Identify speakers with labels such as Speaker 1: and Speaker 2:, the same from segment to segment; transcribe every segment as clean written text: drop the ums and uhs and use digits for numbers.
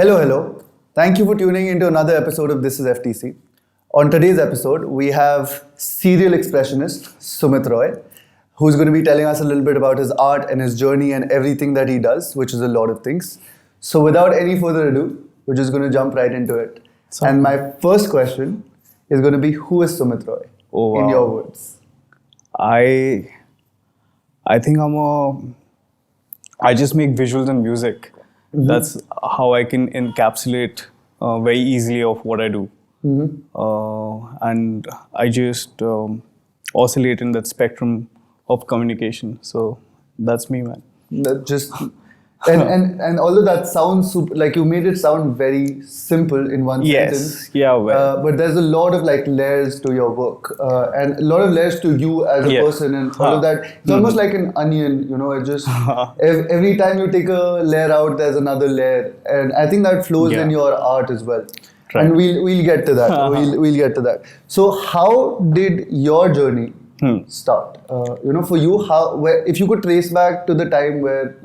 Speaker 1: Hello, hello. Thank you for tuning into another episode of This is FTC. On today's episode, we have serial expressionist Sumit Roy, who's going to be telling us a little bit about his art and his journey and everything that he does, which is a lot of things. So without any further ado, we're just going to jump right into it. And my first question is going to be, who is Sumit Roy?
Speaker 2: Oh, wow.
Speaker 1: In your words.
Speaker 2: I think I just make visuals and music. Mm-hmm. That's how I can encapsulate very easily of what I do. Mm-hmm. And I just oscillate in that spectrum of communication. So that's me, man.
Speaker 1: That just and although that sounds super, like you made it sound very simple in one sentence.
Speaker 2: Yeah, well.
Speaker 1: But there's a lot of like layers to your work and a lot of layers to you as a person and all of that. It's almost like an onion, you know. It just every time you take a layer out, there's another layer, and I think that flows in your art as well. Right. And we'll get to that. we'll get to that. So how did your journey start? For you, if you could trace back to the time where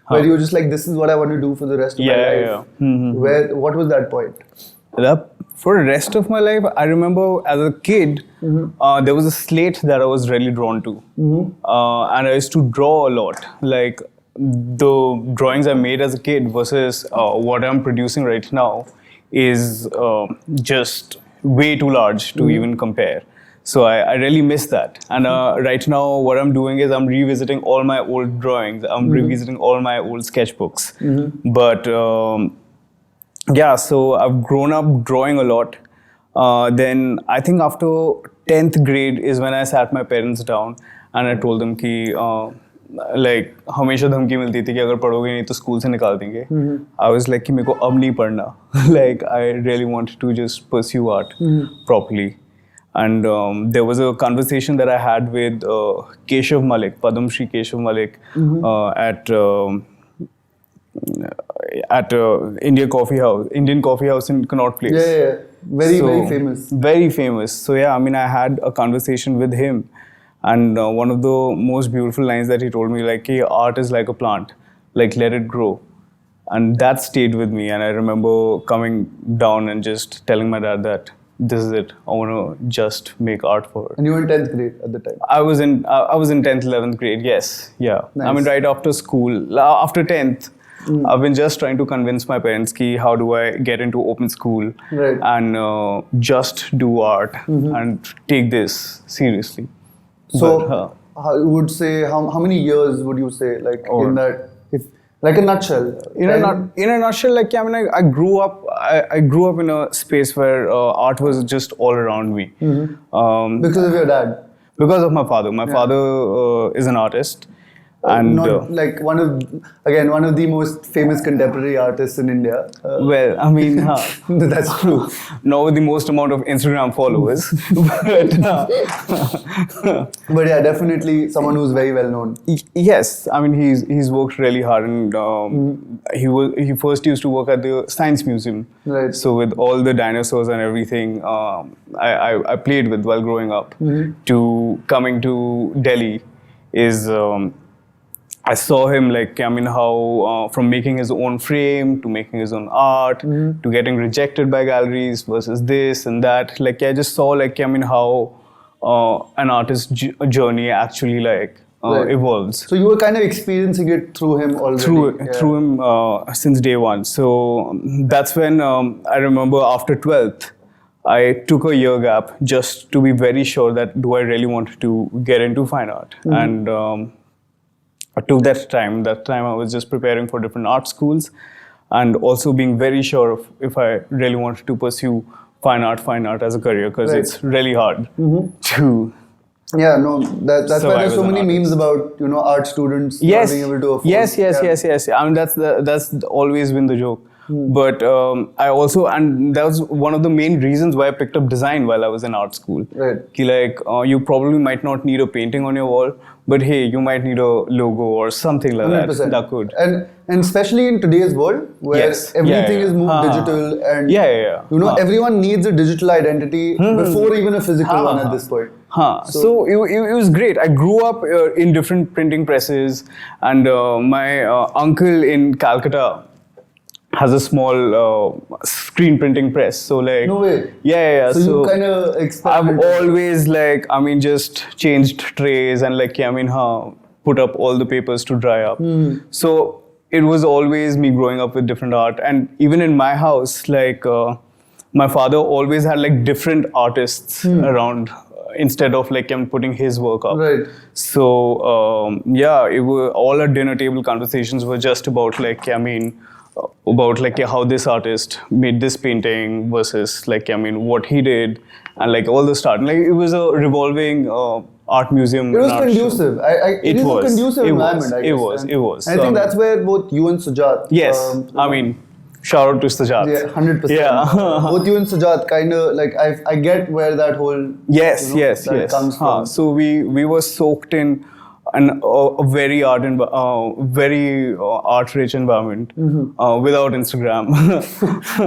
Speaker 1: where you were just like, this is what I want to do for the rest of my life. Yeah. Mm-hmm. What was that point?
Speaker 2: For the rest of my life, I remember as a kid, there was a slate that I was really drawn to. And I used to draw a lot. Like the drawings I made as a kid versus what I'm producing right now is just way too large to even compare. So I really miss that. And right now what I'm doing is I'm revisiting all my old drawings. I'm revisiting all my old sketchbooks. But so I've grown up drawing a lot. Then I think after 10th grade is when I sat my parents down and I told them कि like हमेशा धमकी मिलती थी कि अगर पढ़ोगे नहीं तो स्कूल से निकाल देंगे. I was like कि मेरे को अब नहीं पढ़ना. Like I really wanted to just pursue art properly. And there was a conversation that I had with Keshav Malik, Padam Shri Keshav Malik, at Indian Coffee House in Connaught Place.
Speaker 1: Yeah. Very famous.
Speaker 2: Very famous. So yeah, I mean, I had a conversation with him, and one of the most beautiful lines that he told me, like, hey, art is like a plant, like let it grow. And that stayed with me, and I remember coming down and just telling my dad that this is it. I want to just make art for her.
Speaker 1: And you were in 10th grade at the time?
Speaker 2: I was in 10th, 11th grade, yes. Yeah. Nice. I mean, right after school, after 10th, I've been just trying to convince my parents ki how do I get into open school and just do art and take this seriously.
Speaker 1: So, I would say, how many years would you say, like, in that, like a nutshell?
Speaker 2: In a nutshell, like, I mean, I grew up in a space where art was just all around me.
Speaker 1: Because of your dad?
Speaker 2: Because of my father. My father is an artist. And
Speaker 1: not like one of the most famous contemporary artists in India.
Speaker 2: Well, I mean,
Speaker 1: that's true.
Speaker 2: Not with the most amount of Instagram followers,
Speaker 1: but yeah, definitely someone who's very well known.
Speaker 2: Yes, I mean he's worked really hard, and he first used to work at the Science Museum. Right. So with all the dinosaurs and everything, I played with while growing up. To coming to Delhi is. I saw him how from making his own frame to making his own art to getting rejected by galleries versus this and that. Like I just saw how an artist's journey actually evolves.
Speaker 1: So you were kind of experiencing it through him already.
Speaker 2: Through him since day one. So that's when I remember after 12th, I took a year gap just to be very sure that do I really want to get into fine art. And I took that time. That time I was just preparing for different art schools and also being very sure of if I really wanted to pursue fine art as a career because it's really hard to...
Speaker 1: Yeah, no, that's why there's so many memes about, art students not being able to afford.
Speaker 2: Yes. I mean, that's always been the joke. But I also, and that was one of the main reasons why I picked up design while I was in art school.
Speaker 1: Right.
Speaker 2: You probably might not need a painting on your wall, but hey, you might need a logo or something like 100%. That could.
Speaker 1: And especially in today's world where everything is moved digital and everyone needs a digital identity before even a physical one at this point.
Speaker 2: So it was great. I grew up in different printing presses, and my uncle in Calcutta has a small screen printing press. So like,
Speaker 1: no way.
Speaker 2: Yeah.
Speaker 1: So you kind of experimented.
Speaker 2: I've always like, I mean, just changed trays and like, put up all the papers to dry up. So it was always me growing up with different art. And even in my house, like my father always had like different artists around instead of like putting his work up.
Speaker 1: Right.
Speaker 2: So it was, all our dinner table conversations were just about like, about like how this artist made this painting versus like, what he did and like all the start. Like it was a revolving art museum.
Speaker 1: It was conducive. It was a conducive environment, I guess.
Speaker 2: It was.
Speaker 1: And I think that's where both you and Sujat.
Speaker 2: Yes. Shout out to Sujat.
Speaker 1: Yeah, 100%.
Speaker 2: Yeah.
Speaker 1: Both you and Sujat kind of like, I get where that whole
Speaker 2: yes
Speaker 1: comes from.
Speaker 2: So we were soaked in a very art rich environment without Instagram.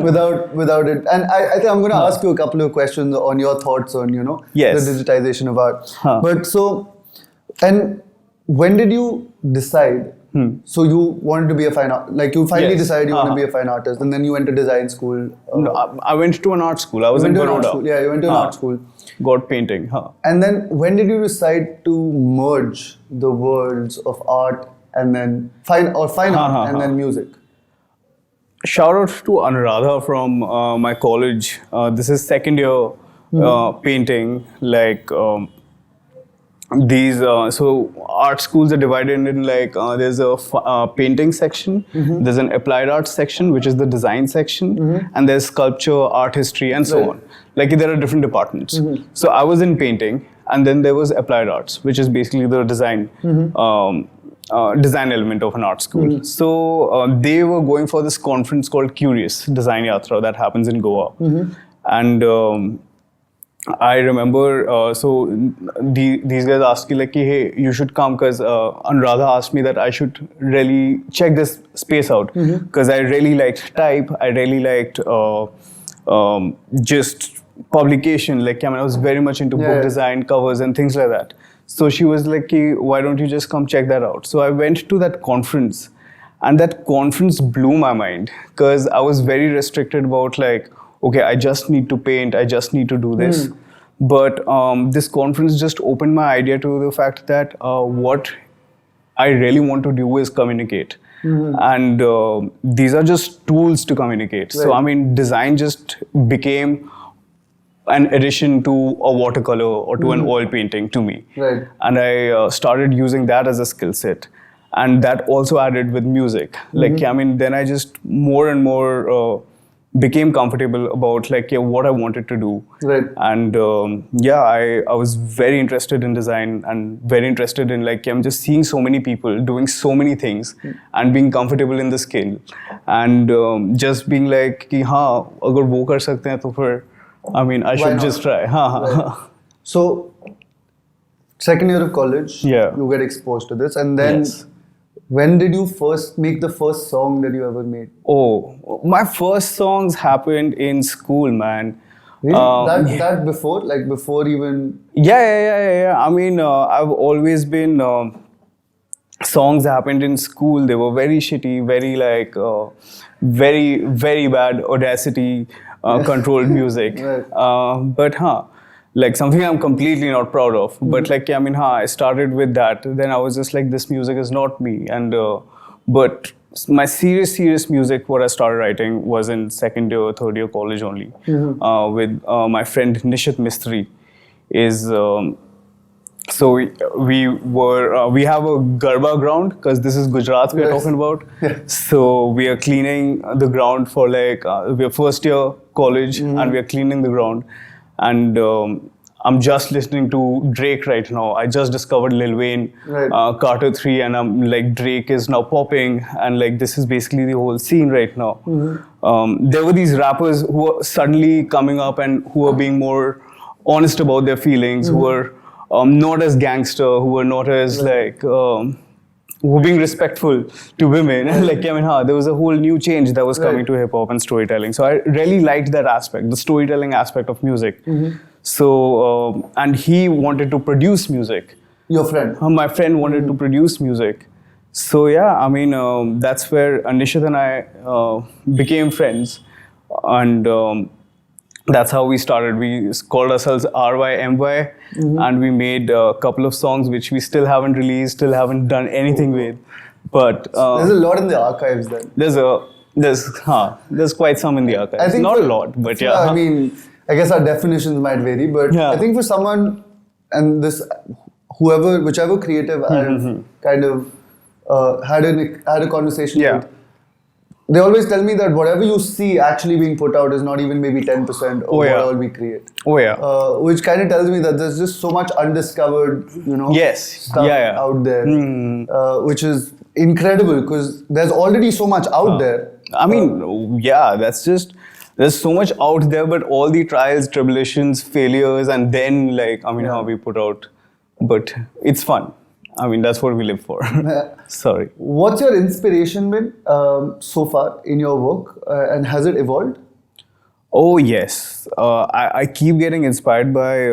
Speaker 1: without it. And I think I'm going to ask you a couple of questions on your thoughts on the digitization of art. But so, and when did you decide? So you wanted to be a fine art, like you finally decided you want to be a fine artist, and then you went to design school.
Speaker 2: No, I went to an art school. I was in Baroda.
Speaker 1: Yeah, you went to an art school.
Speaker 2: Got painting.
Speaker 1: And then when did you decide to merge the worlds of art and then fine art and then music?
Speaker 2: Shout out to Anuradha from my college. This is second year painting. Like these, so art schools are divided in like there's a painting section, there's an applied arts section, which is the design section, and there's sculpture, art history, and so on. Like there are different departments. So I was in painting, and then there was applied arts, which is basically the design. Design element of an art school. So they were going for this conference called Curious Design Yatra that happens in Goa. And I remember, so these guys asked me like, hey, you should come, because Anuradha asked me that I should really check this space out, because I really liked type, I really liked just publication, like I was very much into book design, covers and things like that. So she was like, why don't you just come check that out? So I went to that conference, and that conference blew my mind, because I was very restricted about like, okay, I just need to paint, I just need to do this. But this conference just opened my idea to the fact that what I really want to do is communicate. And these are just tools to communicate. So I mean, design just became an addition to a watercolor or to an oil painting to me. And I started using that as a skill set. And that also added with music. Like, I mean, then I just more and more became comfortable about like what I wanted to do. And I was very interested in design and very interested in like I'm just seeing so many people doing so many things and being comfortable in the skill, and just being like कि हाँ अगर वो कर सकते हैं तो फिर I mean I should just try.
Speaker 1: So second year of college, you get exposed to this, and then when did you first make the first song that you ever made?
Speaker 2: Oh, my first songs happened in school, man.
Speaker 1: Really? That before? Like before even?
Speaker 2: Yeah. I mean, I've always been... songs happened in school. They were very shitty, very like... very, very bad Audacity controlled music. But like something I'm completely not proud of. But like, I mean, I started with that. Then I was just like, this music is not me. And but my serious music, what I started writing was in second year, third year college only. With my friend Nishit Mistry. So we have a Garba ground, because this is Gujarat we are talking about. So we are cleaning the ground for like, we are first year college and we are cleaning the ground. And I'm just listening to Drake right now. I just discovered Lil Wayne, Carter 3, and I'm like, Drake is now popping, and like this is basically the whole scene right now. There were these rappers who were suddenly coming up and who were being more honest about their feelings, who were not as gangster, who were not as like... who were being respectful to women. And like, I mean, there was a whole new change that was coming to hip-hop and storytelling. So I really liked that aspect, the storytelling aspect of music. So, and he wanted to produce music.
Speaker 1: Your friend?
Speaker 2: My friend wanted to produce music. So yeah, I mean, that's where Anishit and I became friends, and that's how we started. We called ourselves RYMY, and we made a couple of songs which we still haven't released, still haven't done anything with. But
Speaker 1: there's a lot in the archives then.
Speaker 2: There's quite some in the archives. I think not a lot, but yeah.
Speaker 1: I mean, I guess our definitions might vary, but I think for someone, and whichever creative I've kind of had a conversation with, they always tell me that whatever you see actually being put out is not even maybe 10% of what all we create. Which kind of tells me that there's just so much undiscovered, stuff out there, which is incredible because there's already so much out there.
Speaker 2: I mean, there's so much out there, but all the trials, tribulations, failures, and then how we put out. But it's fun. I mean, that's what we live for. Sorry.
Speaker 1: What's your inspiration been so far in your work, and has it evolved?
Speaker 2: Oh yes, I keep getting inspired by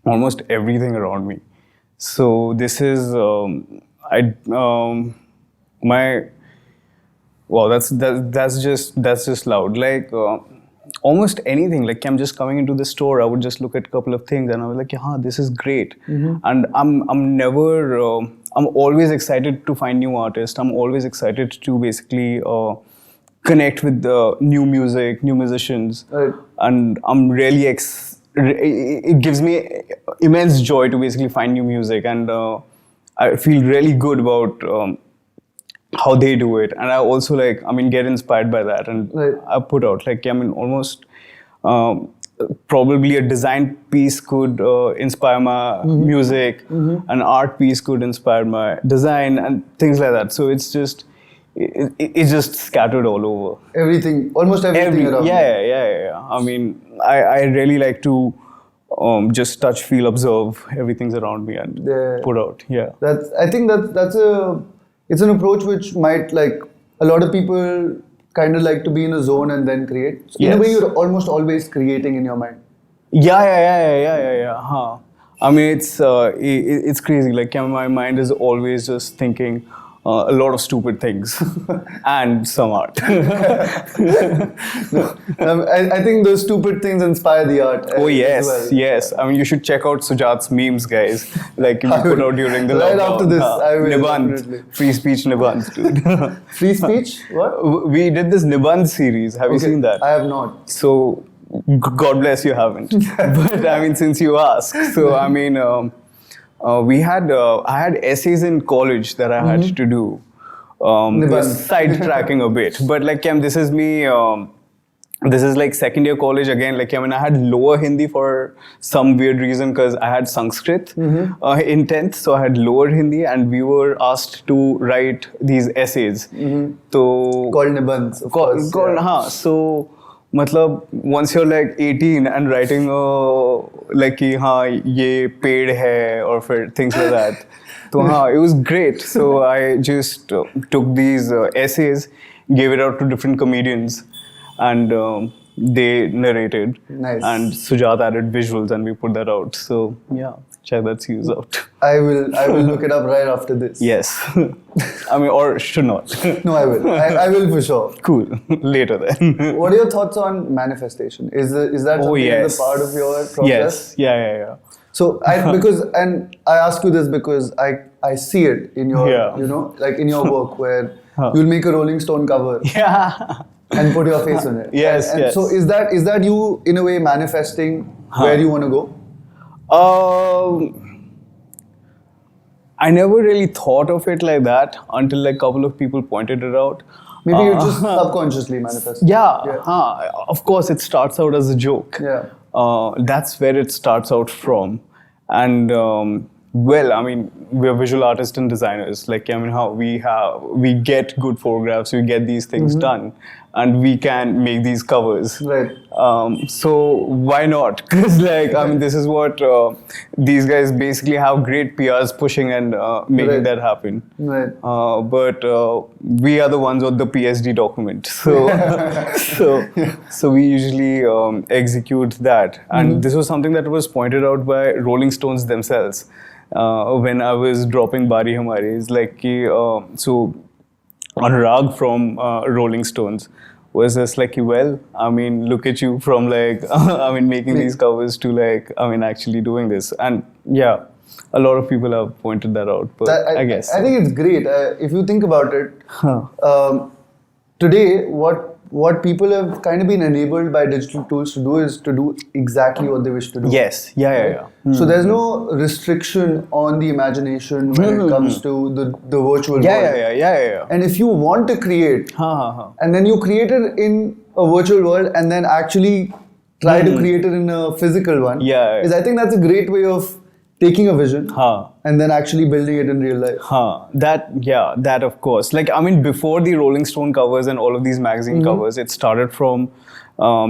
Speaker 2: almost everything around me. So this is that's just loud. Almost anything. Like I'm just coming into the store, I would just look at a couple of things and I was like, yeah, this is great. And I'm always excited to find new artists. I'm always excited to basically connect with the new music, new musicians.
Speaker 1: Right.
Speaker 2: And I'm really it gives me immense joy to basically find new music, and I feel really good about how they do it, and I also get inspired by that, and I put out almost probably a design piece could inspire my music, an art piece could inspire my design, and things like that. So it's just scattered all over.
Speaker 1: Everything, almost everything around.
Speaker 2: Yeah. I mean, I really like to just touch, feel, observe everything's around me and put out. Yeah.
Speaker 1: I think it's an approach which might a lot of people kind of like to be in a zone and then create. So in a way, you're almost always creating in your mind.
Speaker 2: Yeah. I mean, it's crazy. My mind is always just thinking a lot of stupid things and some art.
Speaker 1: I think those stupid things inspire the art.
Speaker 2: Oh yes, yes. I mean, you should check out Sujat's memes, guys. We put out during the
Speaker 1: right
Speaker 2: lockdown.
Speaker 1: After this, I will.
Speaker 2: Nibandh, free speech Nibandh, dude.
Speaker 1: Free speech? What?
Speaker 2: We did this Nibandh series. Have you seen that?
Speaker 1: I have not.
Speaker 2: So, God bless you haven't. But I mean, since you asked, so I mean. I had essays in college that I had to do. Sidetracking a bit, but this is me. This is second year college again. I had lower Hindi for some weird reason because I had Sanskrit in 10th, so I had lower Hindi, and we were asked to write these essays. So
Speaker 1: called nibandhs, of course.
Speaker 2: So. Once you're 18 and writing ye ped hai or things like that, so it was great. So I just took these essays, gave it out to different comedians, and they narrated.
Speaker 1: Nice.
Speaker 2: And Sujat added visuals, and we put that out. So yeah, check that series out.
Speaker 1: I will look it up right after this.
Speaker 2: Yes. I mean, or should not.
Speaker 1: No, I will. I will for sure.
Speaker 2: Cool. Later then.
Speaker 1: What are your thoughts on manifestation? Is that something that's a part of your process?
Speaker 2: Yes. Yeah.
Speaker 1: So I ask you this because I see it in your in your work where you'll make a Rolling Stone cover.
Speaker 2: Yeah.
Speaker 1: And put your face on it.
Speaker 2: Yes.
Speaker 1: So is that you in a way manifesting where you want to go?
Speaker 2: I never really thought of it like that until a couple of people pointed it out.
Speaker 1: Maybe you just subconsciously manifest.
Speaker 2: Of course, it starts out as a joke.
Speaker 1: Yeah.
Speaker 2: That's where it starts out from. And I mean, we're visual artists and designers. We get good photographs, we get these things done, and we can make these covers.
Speaker 1: Right.
Speaker 2: So why not? Because I mean, this is what these guys basically have great PRs pushing and making that happen.
Speaker 1: Right.
Speaker 2: But we are the ones with the PSD document. So so we usually execute that. And this was something that was pointed out by Rolling Stones themselves. when I was dropping Bari Hamari. It's like, so Anurag from Rolling Stones was just like, well, I mean, look at you from like, I mean, making these covers to like, I mean, actually doing this. And yeah, a lot of people have pointed that out, but I guess.
Speaker 1: I think it's great. If you think about it, today, what people have kind of been enabled by digital tools to do is to do exactly what they wish to do.
Speaker 2: Yes, yeah.
Speaker 1: So there's no restriction on the imagination when it comes to the virtual world.
Speaker 2: Yeah.
Speaker 1: And if you want to create, and then you create it in a virtual world and then actually try to create it in a physical one, is I think that's a great way of taking a vision and then actually building it in real life.
Speaker 2: That of course. Like, I mean, before the Rolling Stone covers and all of these magazine covers, it started from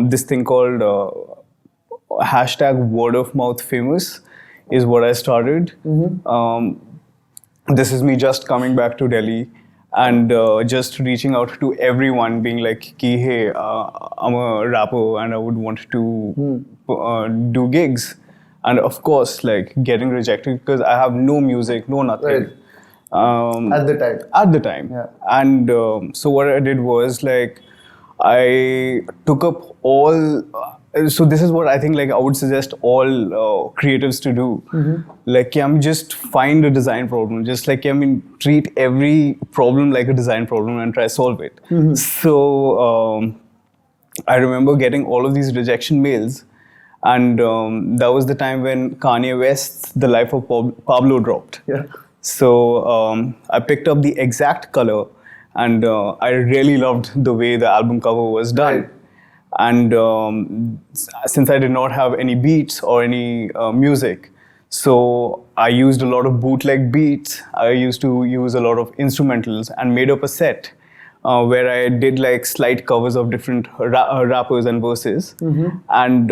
Speaker 2: this thing called hashtag word of mouth famous is what I started. This is me just coming back to Delhi and just reaching out to everyone, being like, hey, I'm a rapper and I would want to do gigs. And of course, like, getting rejected because I have no music, no nothing.
Speaker 1: Right.
Speaker 2: At the time.
Speaker 1: Yeah.
Speaker 2: And so what I did was, like, I took up all... so this is what I think, like, I would suggest all creatives to do. Like, just find a design problem. Just like, treat every problem like a design problem and try solve it. So I remember getting all of these rejection mails. And that was the time when Kanye West's The Life of Pablo dropped.
Speaker 1: Yeah.
Speaker 2: So I picked up the exact color and I really loved the way the album cover was done.
Speaker 1: Right.
Speaker 2: And since I did not have any beats or any music, so I used a lot of bootleg beats. I used to use a lot of instrumentals and made up a set. Where I did like slight covers of different rappers and verses. And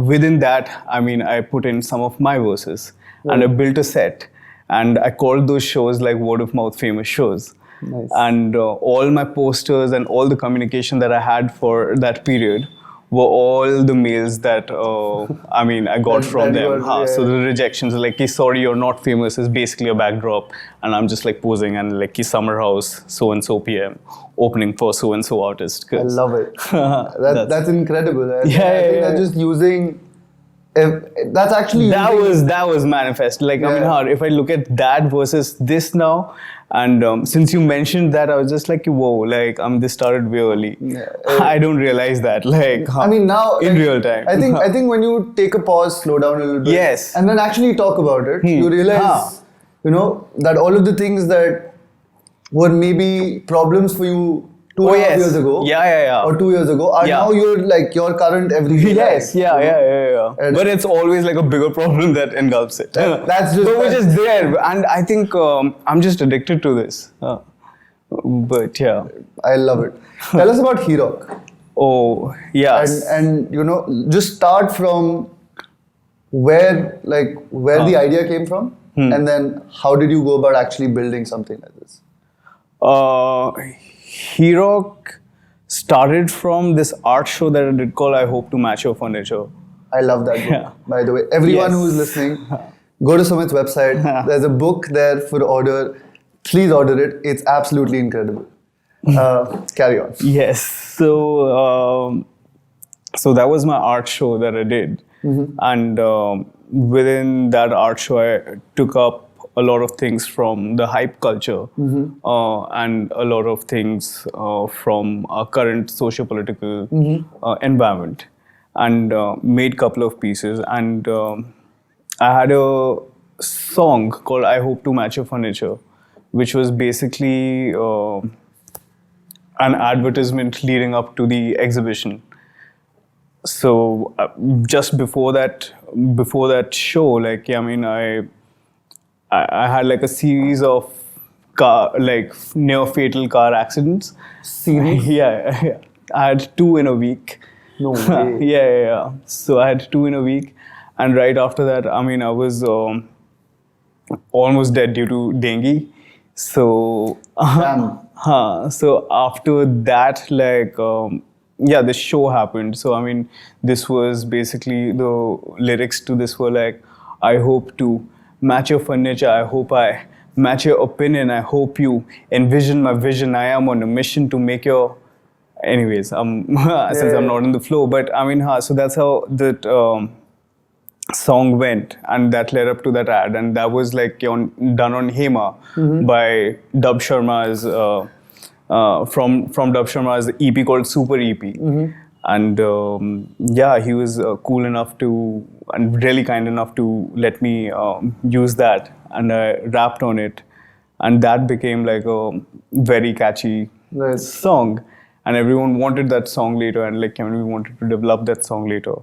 Speaker 2: within that, I put in some of my verses. And I built a set. And I called those shows like word of mouth famous shows.
Speaker 1: Nice.
Speaker 2: And all my posters and all the communication that I had for that period were all the mails that I got from them. So the rejections, like, sorry, you're not famous, is basically a backdrop. And I'm just like posing and like, summer house, so-and-so PM, opening for so-and-so artist.
Speaker 1: I love it. That's incredible. I think they're just using... that's actually...
Speaker 2: That was manifest. Like, if I look at that versus this now, and since you mentioned that, I was just like, whoa, like, this started way early. I don't realize that. Like,
Speaker 1: now
Speaker 2: in real time.
Speaker 1: I think when you take a pause, slow down a little bit,
Speaker 2: yes,
Speaker 1: and then actually talk about it, you realize, that all of the things that were maybe problems for you 2.5 years ago, or 2 years ago, are now your current everyday life.
Speaker 2: But it's always like a bigger problem that engulfs it.
Speaker 1: That's just...
Speaker 2: which is there, and I think I'm just addicted to this. But yeah.
Speaker 1: I love it. Tell us about Herock.
Speaker 2: Oh, yes.
Speaker 1: And just start from where the idea came from, and then how did you go about actually building something like this?
Speaker 2: Herock started from this art show that I did called I Hope to Match Your Furniture.
Speaker 1: I love that book, by the way. Everyone who's listening, go to Sumit's website. There's a book there for order. Please order it. It's absolutely incredible. Carry on.
Speaker 2: Yes. So that was my art show that I did. And within that art show, I took up a lot of things from the hype culture and a lot of things from our current socio-political environment, and made a couple of pieces. And I had a song called I Hope to Match Your Furniture, which was basically an advertisement leading up to the exhibition. So just before that show, like, I had like a series of near fatal car accidents.
Speaker 1: Series?
Speaker 2: Yeah. I had 2 in a week.
Speaker 1: No way.
Speaker 2: Yeah. So I had 2 in a week, and right after that, I was almost dead due to dengue. So so after that, this show happened. So this was basically, the lyrics to this were like, I hope to match your furniture. I hope I match your opinion. I hope you envision my vision. I am on a mission to make your... Anyways, since I'm not in the flow, but I mean, so that's how that song went, and that led up to that ad, and that was like done on Hema by Dub Sharma's from Dub Sharma's EP called Super EP, and he was cool enough to and really kind enough to let me use that, and I rapped on it, and that became like a very catchy song. And everyone wanted that song later, and like we wanted to develop that song later.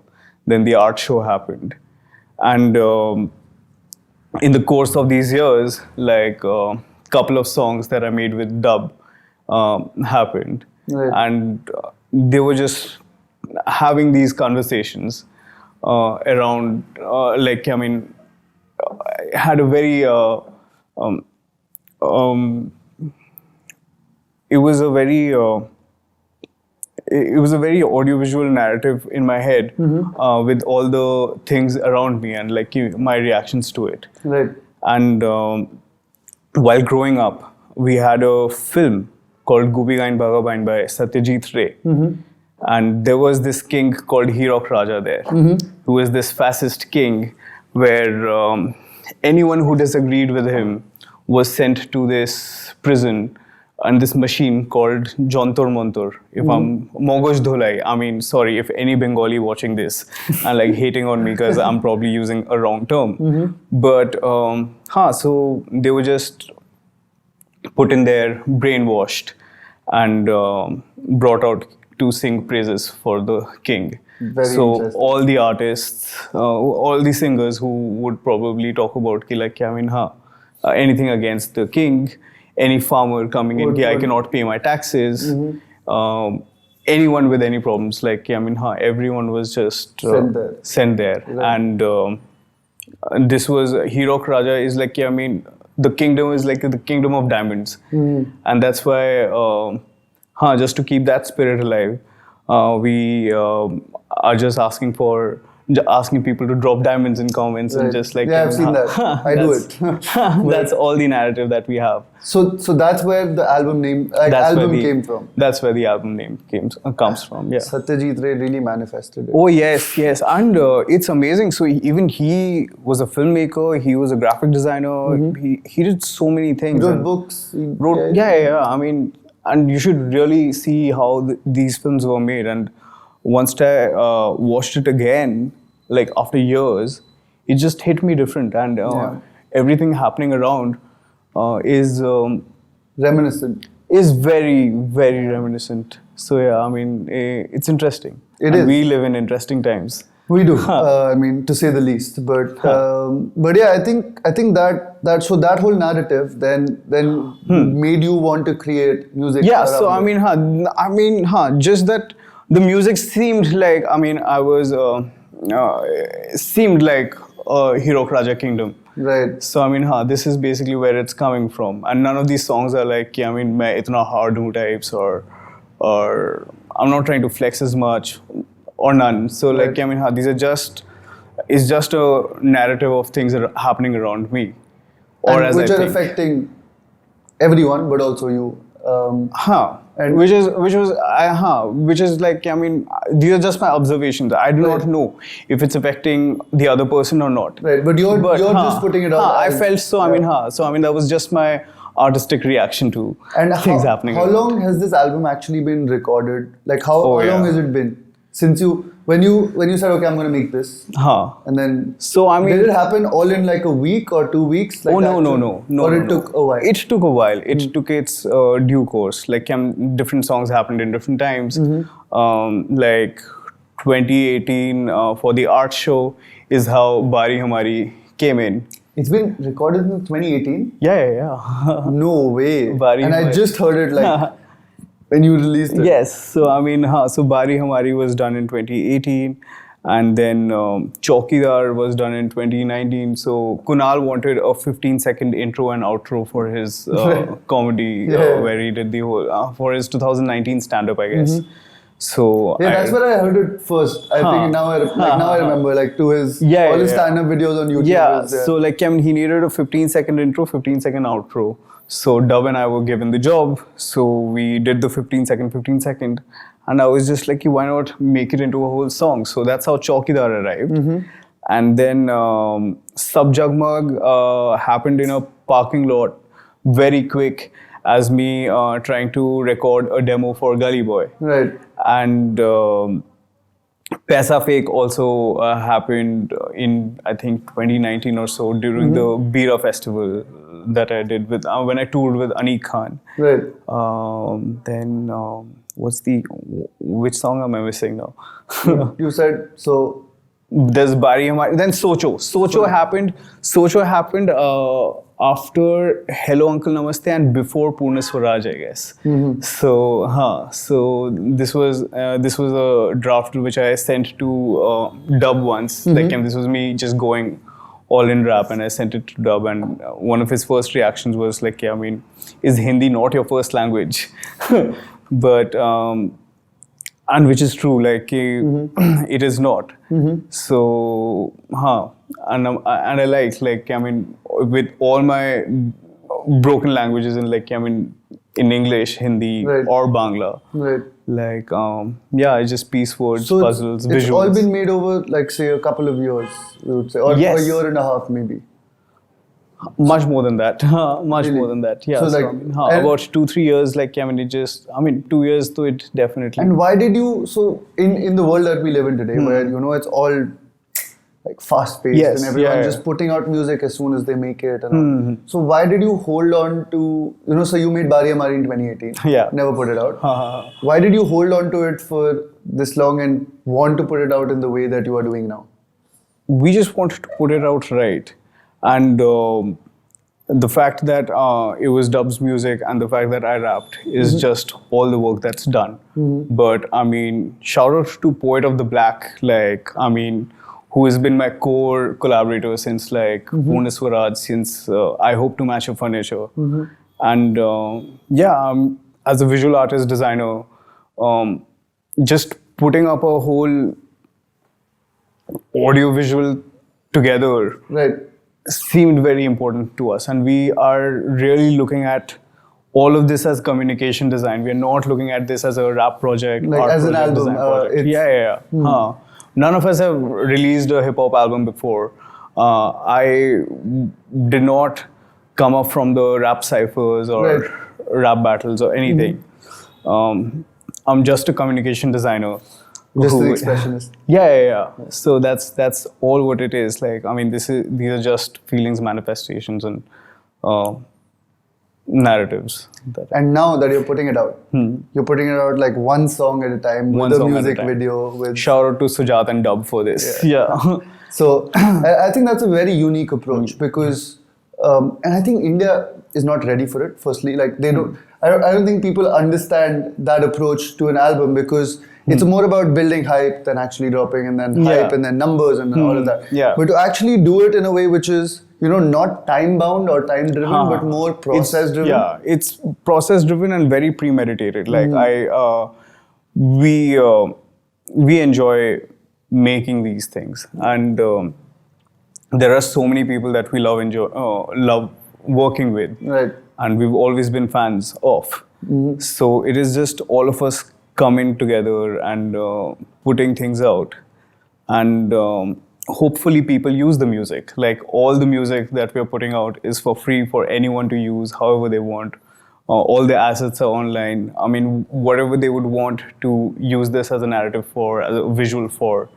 Speaker 2: Then the art show happened, and in the course of these years, like a couple of songs that I made with Dub happened, and they were just having these conversations around. I had a very it was a very audiovisual narrative in my head with all the things around me and like my reactions to it.
Speaker 1: Right.
Speaker 2: And while growing up, we had a film called Gubi Gain Bhaga Bain by Satyajit Ray. And there was this king called Hirok Raja there, who was this fascist king where anyone who disagreed with him was sent to this prison and this machine called Jontor Montor. If I'm Mogoj Dholai, I mean, sorry if any Bengali watching this and like hating on me because I'm probably using a wrong term. But so they were just put in there, brainwashed, and brought out to sing praises for the king. So all the artists, all the singers who would probably talk about anything against the king, any farmer coming in, I cannot pay my taxes, anyone with any problems, everyone was just sent there. Right. And this was, Hirok Raja is the kingdom is like the kingdom of diamonds. And that's why, just to keep that spirit alive, we are just asking people to drop diamonds in comments and just
Speaker 1: I've seen that. I do it.
Speaker 2: That's all the narrative that we have.
Speaker 1: So that's where the album name came from.
Speaker 2: That's where the album name comes from. Yeah.
Speaker 1: Satyajit Ray really manifested it.
Speaker 2: Oh yes, and it's amazing. So he was a filmmaker. He was a graphic designer. He did so many things.
Speaker 1: He wrote books.
Speaker 2: I mean, and you should really see how these films were made. And once I watched it again, like after years, it just hit me different, and everything happening around is
Speaker 1: reminiscent.
Speaker 2: Is very, very reminiscent. So I mean, it's interesting.
Speaker 1: It is.
Speaker 2: We live in interesting times.
Speaker 1: We do. I mean, to say the least. But yeah, I think that so that whole narrative then made you want to create music.
Speaker 2: Yeah. So I mean, just that. The music seemed like, seemed like a Hirok Raja kingdom.
Speaker 1: Right.
Speaker 2: So, I mean, this is basically where it's coming from. And none of these songs are like, main itna hard hu types or I'm not trying to flex as much or none. So, these are it's just a narrative of things that are happening around me. Or
Speaker 1: and which are affecting everyone, but also you.
Speaker 2: And which is like, these are just my observations. I do not know if it's affecting the other person or not.
Speaker 1: Right, but you're just putting it out.
Speaker 2: I felt so. That was just my artistic reaction to things happening.
Speaker 1: How long has this album actually been recorded? Like how long has it been since when you said, okay, I'm going to make this, and then did it happen all in like a week or 2 weeks? Like
Speaker 2: no.
Speaker 1: Or it took a while?
Speaker 2: It took a while. It took its due course. Like different songs happened in different times. Like 2018 for the art show is how Bari Hamari came in.
Speaker 1: It's been recorded in 2018?
Speaker 2: Yeah.
Speaker 1: No way.
Speaker 2: Bari
Speaker 1: and Hamari. I just heard it like when you released it.
Speaker 2: Yes. So so Bari Hamari was done in 2018, and then Chaukidar was done in 2019. So Kunal wanted a 15-second intro and outro for his comedy where he did the whole for his 2019 stand-up, I guess. So
Speaker 1: yeah, that's where I heard it first. I think now I remember, like, to his all his stand-up videos on YouTube.
Speaker 2: Yeah, so like he needed a 15-second intro, 15-second outro. So Dub and I were given the job. So we did the 15-second, and I was just like, why not make it into a whole song? So that's how Chaukidar arrived. And then Sub Jagmag happened in a parking lot, very quick, as me trying to record a demo for Gully Boy.
Speaker 1: Right.
Speaker 2: And Paisa Fake also happened in, I think, 2019 or so during the Bira festival that I did with when I toured with Anik Khan.
Speaker 1: Right.
Speaker 2: Then which song am I missing now?
Speaker 1: You said so.
Speaker 2: There's Bari Hamari. Then Socho happened. Socho happened after Hello Uncle Namaste and before Purna Swaraj, I guess. So this was a draft which I sent to Dub once. Like, this was me just going all in rap, and I sent it to Dub, and one of his first reactions was like, is Hindi not your first language? But and which is true, like it is not. So, and I like, with all my broken languages in in English, Hindi, or Bangla.
Speaker 1: Right.
Speaker 2: Like, it's just piece words, puzzles, visuals.
Speaker 1: It's all been made over, like, say, a couple of years, you would say, or a year and a half, maybe.
Speaker 2: Much more than that. More than that. Yeah. So about 2-3 years, it just, 2 years to it, definitely.
Speaker 1: And why did you, so in the world that we live in today, where, it's all like fast-paced and everyone just putting out music as soon as they make it. And all. So why did you hold on to, so you made Bari Hamari in 2018.
Speaker 2: Yeah.
Speaker 1: Never put it out. Why did you hold on to it for this long and want to put it out in the way that you are doing now?
Speaker 2: We just wanted to put it out right. And the fact that it was Dub's music and the fact that I rapped is just all the work that's done. But shout out to Poet of the Black, who has been my core collaborator since Purna Swaraj, since I Hope to Match Your Furniture. And as a visual artist, designer, just putting up a whole audio visual together.
Speaker 1: Right.
Speaker 2: Seemed very important to us, and we are really looking at all of this as communication design. We are not looking at this as a rap project,
Speaker 1: like as an album.
Speaker 2: None of us have released a hip hop album before. I did not come up from the rap ciphers or rap battles or anything. I'm just a communication designer.
Speaker 1: Just an expressionist.
Speaker 2: Yeah. So that's all what it is. These are just feelings, manifestations, and narratives.
Speaker 1: And now that you're putting it out, you're putting it out like one song at a time with a music video. With
Speaker 2: shout out to Sujat and Dub for this. Yeah.
Speaker 1: So I think that's a very unique approach because, and I think India is not ready for it. Firstly, they don't. I don't think people understand that approach to an album because it's more about building hype than actually dropping, and then hype and then numbers and all of that.
Speaker 2: Yeah.
Speaker 1: But to actually do it in a way which is, not time bound or time driven, but more process driven.
Speaker 2: Yeah, it's process driven and very premeditated. We enjoy making these things, and there are so many people that we love working with.
Speaker 1: Right.
Speaker 2: And we've always been fans of. So it is just all of us coming together and putting things out. And hopefully people use the music. All the music that we're putting out is for free for anyone to use however they want. All the assets are online. Whatever they would want to use this as a narrative for, as a visual for,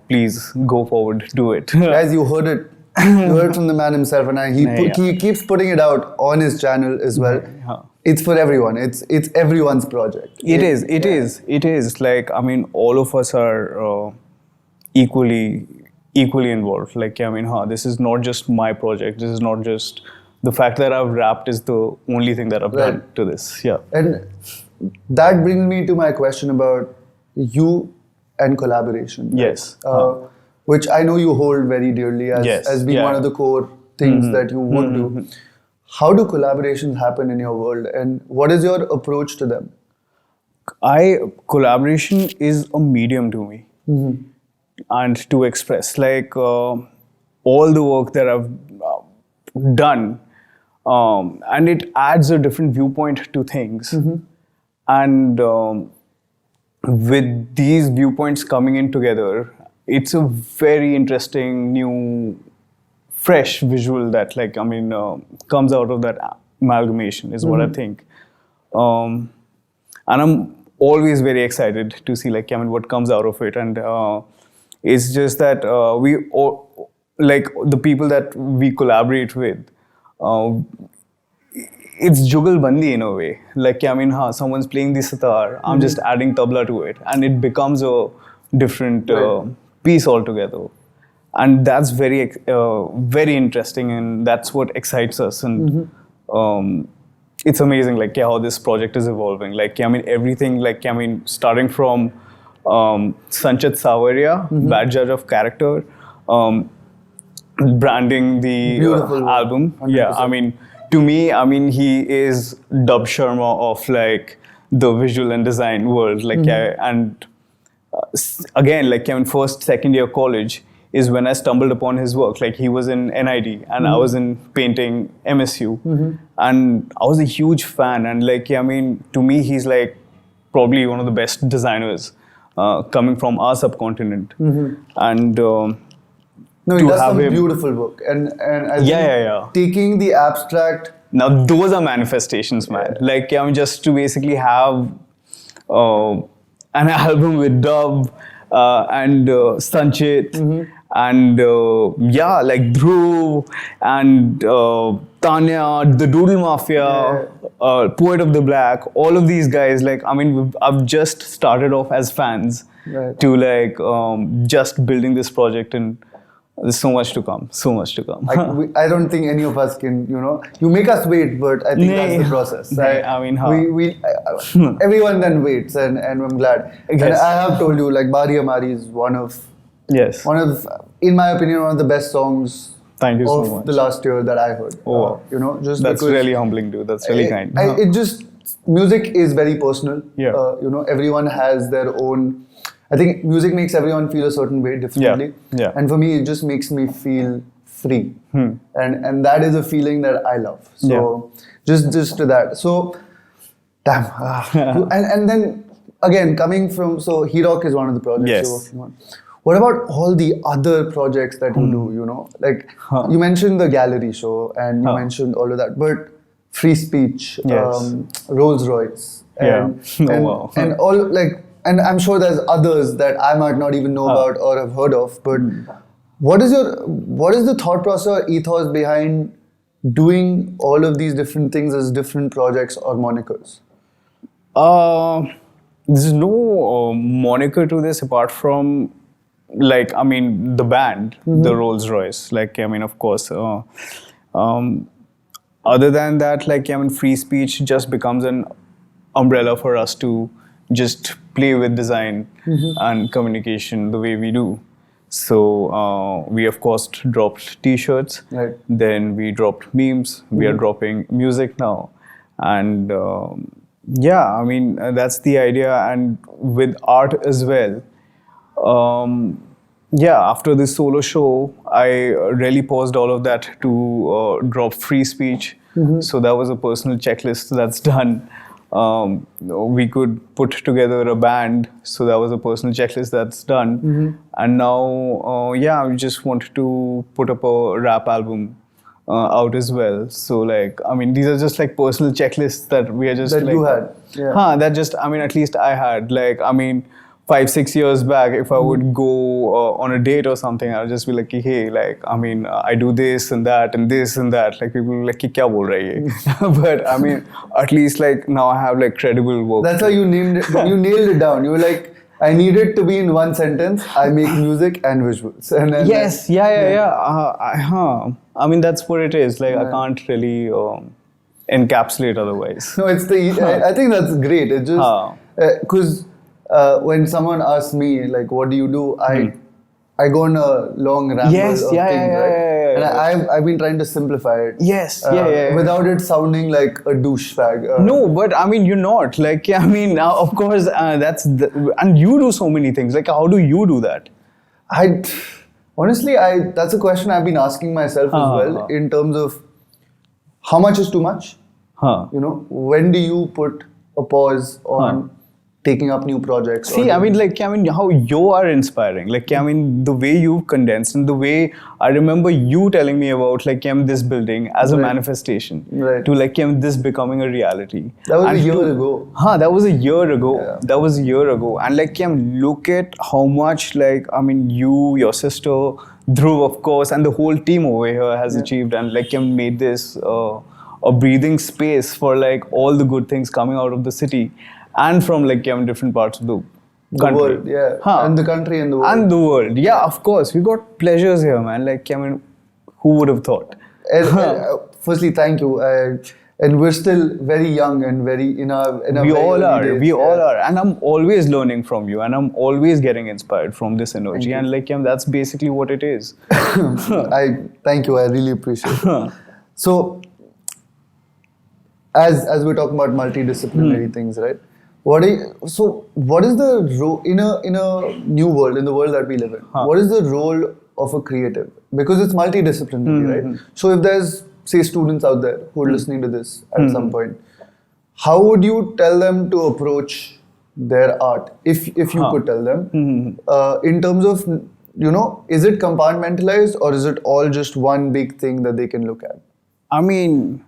Speaker 2: please go forward, do it.
Speaker 1: Guys, you heard it. You heard from the man himself, and he keeps putting it out on his channel as well. It's for everyone. It's everyone's project.
Speaker 2: It is. All of us are equally involved. This is not just my project. This is not just the fact that I've rapped is the only thing that I've done to this. Yeah.
Speaker 1: And that brings me to my question about you and collaboration.
Speaker 2: Yes.
Speaker 1: Which I know you hold very dearly as being one of the core things that you would do. How do collaborations happen in your world, and what is your approach to them?
Speaker 2: Collaboration is a medium to me, and to express like all the work that I've done, and it adds a different viewpoint to things, and with these viewpoints coming in together, it's a very interesting new fresh visual that comes out of that amalgamation is what I think. And I'm always very excited to see what comes out of it, and it's just that we all, like the people that we collaborate with, it's jugalbandi in a way. Someone's playing the sitar, I'm just adding tabla to it, and it becomes a different piece altogether. And that's very very interesting, and that's what excites us. And it's amazing how this project is evolving. Everything, starting from Sanchit Savaria, Bad Judge of Character, branding the album. 100%. Yeah, to me, he is Dub Sharma of the visual and design world. And again, first, second year college is when I stumbled upon his work. He was in NID and I was in painting MSU, and I was a huge fan. And to me, he's probably one of the best designers coming from our subcontinent. And
Speaker 1: no, he does some beautiful work, and I think taking the abstract.
Speaker 2: Now those are manifestations, man. Just to basically have an album with Dub and Sanchit. And Dhruv and Tanya, the Doodle Mafia, Poet of the Black, all of these guys, I've just started off as fans to just building this project, and there's so much to come, so much to come.
Speaker 1: I don't think any of us can, you make us wait, but I think that's the process. Everyone then waits, and I'm glad. And I have told you, Bari Amari is one of, in my opinion, one of the best songs
Speaker 2: Thank you so much.
Speaker 1: The last year that I heard.
Speaker 2: Just that's really humbling, dude. That's really kind.
Speaker 1: Music is very personal.
Speaker 2: Yeah.
Speaker 1: Everyone has their own. I think music makes everyone feel a certain way differently.
Speaker 2: Yeah.
Speaker 1: And for me, it just makes me feel free. And that is a feeling that I love. So just to that. So, damn. And then again, coming from, so He-Rock is one of the projects you're working on. What about all the other projects that you do, you mentioned the gallery show and you mentioned all of that, but Free Speech, Rolls Royce, and all and I'm sure there's others that I might not even know about or have heard of, but what is the thought process or ethos behind doing all of these different things as different projects or monikers?
Speaker 2: There's no moniker to this apart from the band, the Rolls Royce. Of course. Other than that, Free Speech just becomes an umbrella for us to just play with design and communication the way we do. So we of course dropped T-shirts.
Speaker 1: Right.
Speaker 2: Then we dropped memes. We are dropping music now, and that's the idea. And with art as well. After this solo show, I really paused all of that to drop Free Speech. So that was a personal checklist that's done. We could put together a band, so that was a personal checklist that's done. And now, we just wanted to put up a rap album out as well. So these are just personal checklists that we are just
Speaker 1: that you had.
Speaker 2: That just at least I had 5-6 years back, if I would go on a date or something, I'll just be like, hey, I do this and that and this and that. People will be like, kya bol raha hai? But at least now I have credible work.
Speaker 1: That's how you named it. You nailed it down. You were like, I need it to be in one sentence. I make music and visuals. And then
Speaker 2: yes, that's what it is. I can't really encapsulate otherwise.
Speaker 1: No, I think that's great. It just because. When someone asks me what do you do, I go on a long ramble of things, right? And I've been trying to simplify it.
Speaker 2: Yes,
Speaker 1: without it sounding like a douchebag.
Speaker 2: No, but I mean, you're not. Like, I mean, of course, and you do so many things. Like, how do you do that?
Speaker 1: Honestly, that's a question I've been asking myself as well, in terms of how much is too much? You know, when do you put a pause on taking up new projects?
Speaker 2: See, I mean, how you are inspiring. Like, I mean, the way you've condensed and the way I remember you telling me about, like, this building as a manifestation to, like, this becoming a reality.
Speaker 1: That was a year ago.
Speaker 2: That was a year ago.
Speaker 1: Yeah.
Speaker 2: That was a year ago. And, like, look at how much, like, I mean, you, your sister, Dhruv, of course, and the whole team over here has achieved and, like, made this a breathing space for, like, all the good things coming out of the city. And from, like, different parts of the country.
Speaker 1: World, and the country and the world.
Speaker 2: And the world, of course. We got pleasures here, man. Like, I mean, who would have thought?
Speaker 1: Firstly, thank you. And we're still very young and very in our
Speaker 2: we all are. We all are. And I'm always learning from you. And I'm always getting inspired from this energy. And, like, that's basically what it is.
Speaker 1: Thank you. I really appreciate it. So, as we're talking about multidisciplinary things, right? What is the role in a new world, in the world that we live in? What is the role of a creative? Because it's multidisciplinary, right? So if there's, say, students out there who are listening to this at some point, how would you tell them to approach their art, if you could tell them, in terms of, you know, is it compartmentalized or is it all just one big thing that they can look at?
Speaker 2: I mean,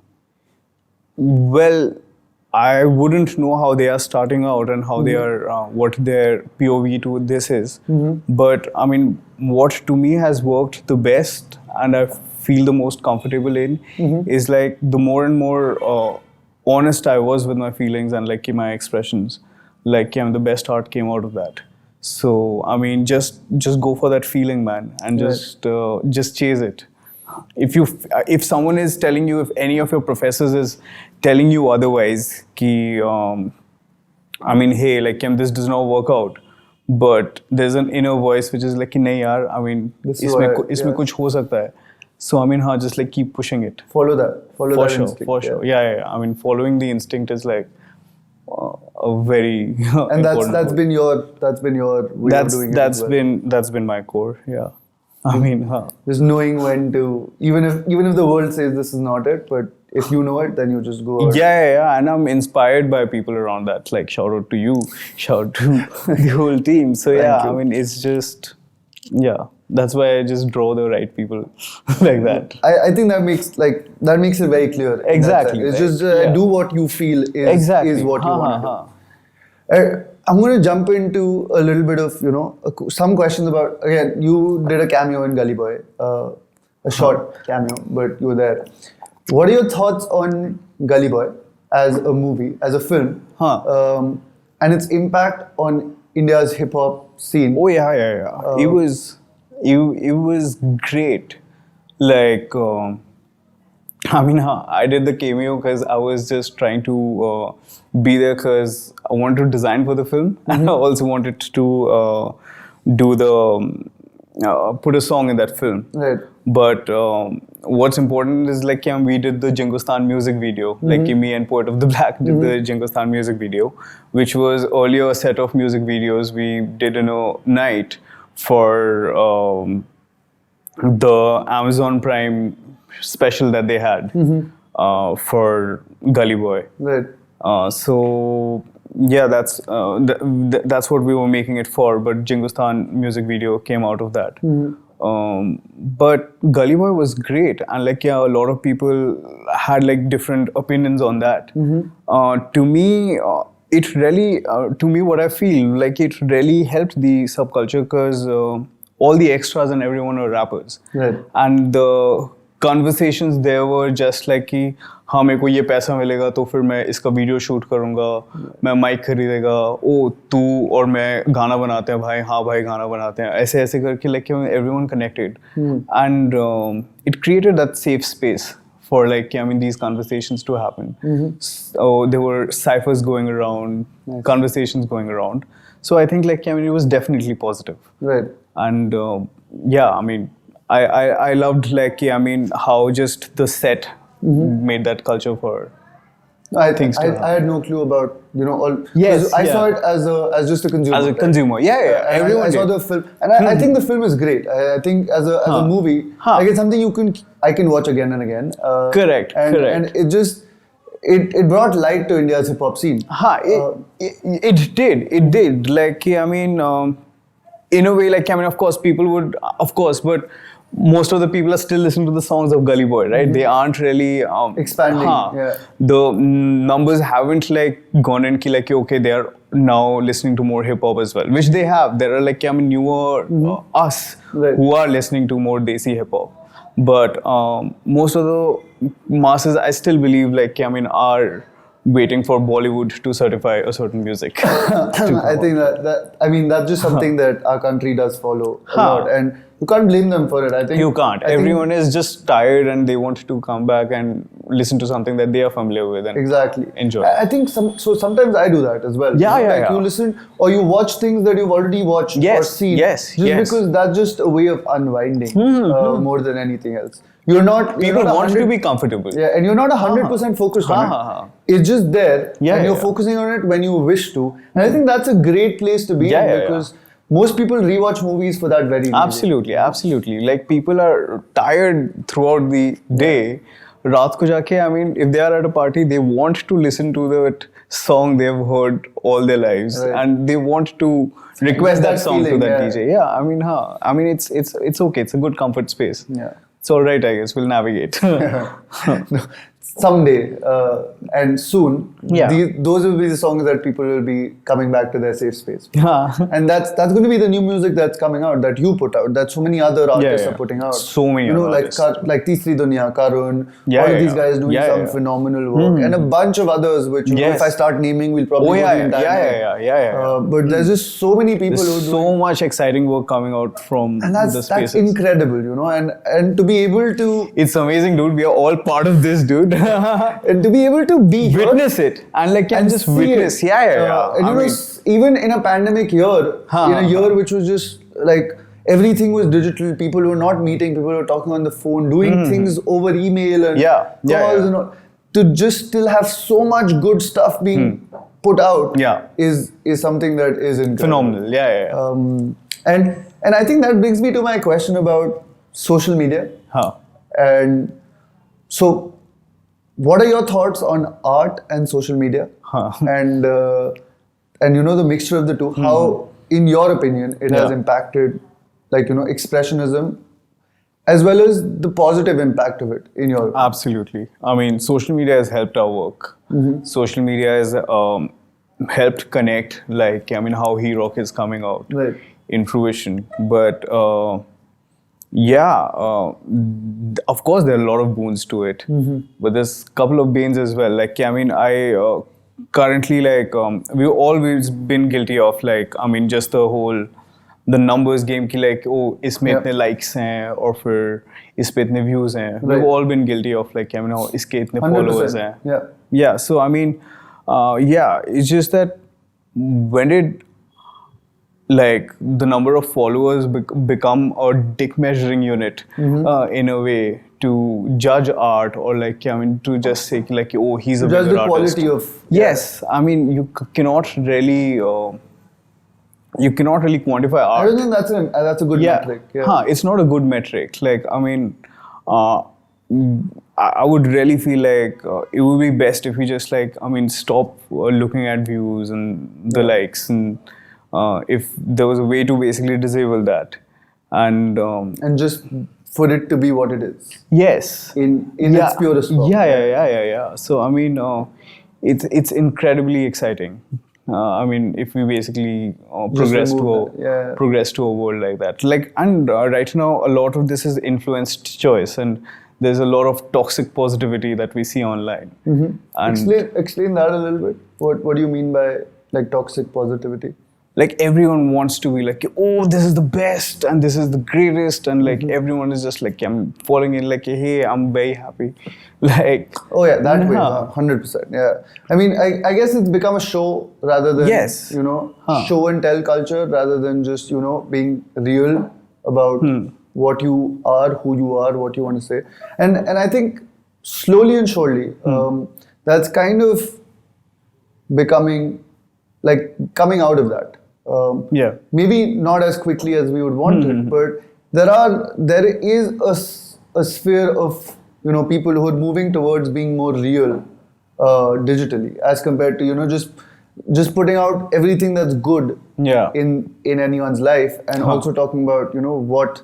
Speaker 2: well, I wouldn't know how they are starting out and how they are, what their POV to this is. But I mean, what to me has worked the best and I feel the most comfortable in is, like, the more and more honest I was with my feelings and, like, my expressions, like, the best art came out of that. So, I mean, just go for that feeling, man, and just chase it. If someone is telling you, if any of your professors is telling you otherwise, I mean, hey, like, this does not work out, but there's an inner voice which is like, nahi yaar, I mean, isme kuch ho sakta hai. So, I mean, just, like, keep pushing it.
Speaker 1: Follow that instinct.
Speaker 2: For sure. Yeah. I mean, following the instinct is, like, a very
Speaker 1: and that's been your way of doing it.
Speaker 2: That's been my core. Yeah. I mean,
Speaker 1: just knowing when to, even if the world says this is not it, but if you know it, then you just go out.
Speaker 2: Yeah, and I'm inspired by people around that. Like, shout out to you, shout out to the whole team. So I mean, it's just, that's why I just draw the right people like that.
Speaker 1: I think that makes it very clear.
Speaker 2: Exactly.
Speaker 1: It's just do what you feel is what you want to do. I'm going to jump into a little bit of, you know, some questions about, again, you did a cameo in Gully Boy, a short cameo, but you were there. What are your thoughts on Gully Boy as a movie, as a film, and its impact on India's hip hop scene?
Speaker 2: Oh yeah. It was great. Like, I mean, I did the cameo because I was just trying to be there because I wanted to design for the film, and I also wanted to put a song in that film.
Speaker 1: Right.
Speaker 2: But what's important is, like, we did the Jingostan music video. Like, me and Poet of the Black did the Jingostan music video, which was earlier a set of music videos we did in a night for the Amazon Prime special that they had for Gully Boy.
Speaker 1: Right.
Speaker 2: So yeah, that's what we were making it for. But Jingostan music video came out of that. But Gully Boy was great, and, like, a lot of people had, like, different opinions on that. To me, it really, what I feel like, it really helped the subculture because all the extras and everyone were rappers.
Speaker 1: Right.
Speaker 2: And the conversations there were just like कि हाँ मेरे को ये पैसा मिलेगा तो फिर मैं इसका वीडियो शूट करूँगा, मैं माइक खरीदेगा, ओ तू और मैं गाना बनाते हैं भाई, हाँ भाई गाना बनाते हैं, ऐसे ऐसे करके like everyone connected. And it created that safe space for, like, I mean, these conversations to happen. So there were ciphers going around, conversations going around. So I think, like, I mean, it was definitely positive.
Speaker 1: Right.
Speaker 2: And yeah, I mean, I loved like I mean how just the set made that culture for.
Speaker 1: I had no clue about all.
Speaker 2: Yes,
Speaker 1: I saw it as just a consumer.
Speaker 2: As a consumer, yeah. Everyone
Speaker 1: I saw the film, and I think the film is great. I think as a movie, like it's something I can watch again and again.
Speaker 2: Correct.
Speaker 1: And it just it brought light to India's hip hop scene.
Speaker 2: It did. Like I mean, in a way, like I mean, of course, people would, of course, but most of the people are still listening to the songs of Gully Boy, right? They aren't really
Speaker 1: expanding. Yeah.
Speaker 2: The numbers haven't like gone and like okay, they are now listening to more hip hop as well, which they have. There are like I mean newer us who are listening to more desi hip hop, but most of the masses, I still believe, like I mean, are waiting for Bollywood to certify a certain music.
Speaker 1: I think that's just something that our country does follow a lot, and you can't blame them for it. I think
Speaker 2: you can't. Everyone is just tired and they want to come back and listen to something that they are familiar with and enjoy.
Speaker 1: I think sometimes I do that as well. You listen or you watch things that you've already watched or seen. Because that's just a way of unwinding more than anything else.
Speaker 2: People want to be comfortable.
Speaker 1: Yeah, and you're not 100% focused on it. It's just there, and you're focusing on it when you wish to. And I think that's a great place to be in because most people rewatch movies for that very reason.
Speaker 2: Absolutely. Like people are tired throughout the day. Raat ko jaake, I mean, if they are at a party, they want to listen to that song they've heard all their lives, and they want to request that song to that DJ. Yeah, I mean, it's okay. It's a good comfort space.
Speaker 1: Yeah.
Speaker 2: It's all right, I guess. We'll navigate.
Speaker 1: Someday and soon, those will be the songs that people will be coming back to their safe space. And that's going to be the new music that's coming out, that you put out, that so many other artists are putting out.
Speaker 2: So many artists.
Speaker 1: like Teesri Dunya, Karun, all of these guys doing some phenomenal work. And a bunch of others, which if I start naming, we'll probably go in time. But there's just so many people who do
Speaker 2: so much exciting work coming out from the spaces.
Speaker 1: That's incredible, and to be able to...
Speaker 2: It's amazing, dude. We are all part of this, dude.
Speaker 1: And to be able to
Speaker 2: witness it and just witness it.
Speaker 1: And even in a pandemic year, in a year which was just like everything was digital, people were not meeting, people were talking on the phone, doing things over email and calls and all, to just still have so much good stuff being put out is something that is incredible.
Speaker 2: Phenomenal.
Speaker 1: And I think that brings me to my question about social media. And so, what are your thoughts on art and social media? And the mixture of the two, how, in your opinion, it has impacted, expressionism, as well as the positive impact of it in your opinion?
Speaker 2: Absolutely. I mean, social media has helped our work. Social media has helped connect, how He Rock is coming out in fruition. But of course there are a lot of boons to it, but there's a couple of banes as well. I currently we've always been guilty of just the numbers game ki isme itne likes hain or fir ispe itne views hain. We've all been guilty of iske itne followers hain. So it's just that when did the number of followers become a dick measuring unit in a way to judge art or to just say he's a
Speaker 1: judge
Speaker 2: bigger
Speaker 1: the
Speaker 2: artist.
Speaker 1: Quality of
Speaker 2: I mean you cannot really quantify art.
Speaker 1: I don't think that's a good metric.
Speaker 2: It's not a good metric. I would really feel it would be best if we just stop looking at views and the likes, and if there was a way to basically disable that and
Speaker 1: just for it to be what it is.
Speaker 2: Yes.
Speaker 1: In its purest form.
Speaker 2: So I mean it's incredibly exciting. If we basically progress to a world like that. Right now a lot of this is influenced choice, and there's a lot of toxic positivity that we see online. And
Speaker 1: explain that a little bit. What do you mean by toxic positivity?
Speaker 2: Everyone wants to be this is the best and this is the greatest, and everyone is just I'm falling in hey, I'm very happy. That way,
Speaker 1: 100%. I mean, I guess it's become a show rather than show and tell culture, rather than just being real about what you are, who you are, what you want to say. And I think slowly and surely, that's kind of becoming, like, coming out of that. Maybe not as quickly as we would want it, but there is a sphere of, you know, people who are moving towards being more real digitally, as compared to, you know, just putting out everything that's good in anyone's life, and also talking about, you know, what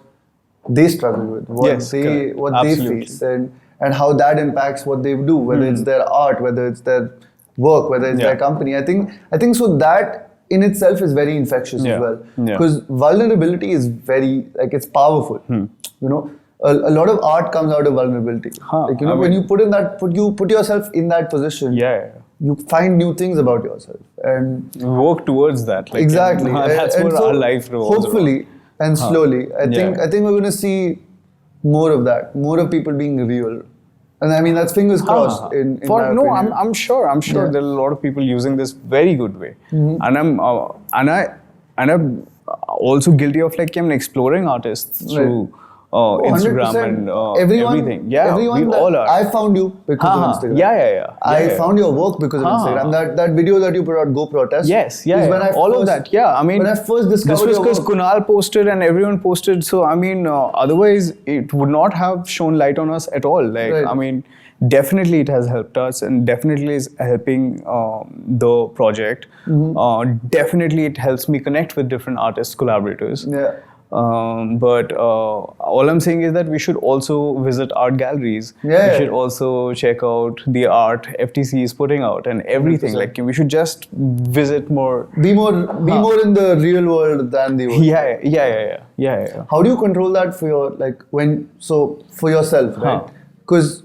Speaker 1: they struggle with, what they face, and how that impacts what they do, whether it's their art, whether it's their work, whether it's their company. I think so that in itself is very infectious as well, because vulnerability is very, like, it's powerful. You know, a lot of art comes out of vulnerability. Like, you know, when you put yourself in that position, you find new things about yourself and
Speaker 2: work towards that. Like,
Speaker 1: exactly.
Speaker 2: That's what our life revolves
Speaker 1: hopefully
Speaker 2: around.
Speaker 1: And slowly, I think we're going to see more of that, more of people being real. And I mean, that's fingers crossed.
Speaker 2: I'm sure there are a lot of people using this very good way, and I'm also guilty of, like, I'm exploring artists through Instagram and everything. We all are.
Speaker 1: I found you because of Instagram. I found your work because of Instagram. That video that you put out, Go Protest.
Speaker 2: All of that. I mean,
Speaker 1: when I first discovered
Speaker 2: this was because
Speaker 1: work,
Speaker 2: Kunal posted and everyone posted. So I mean, otherwise it would not have shown light on us at all. Like, I mean, definitely it has helped us, and definitely is helping the project. Definitely it helps me connect with different artists, collaborators. But all I'm saying is that we should also visit art galleries. We should also check out the art FTC is putting out and everything. 100%. Like, we should just visit more.
Speaker 1: Be more in the real world than the world.
Speaker 2: Yeah.
Speaker 1: How do you control that for your, like, for yourself, right? Because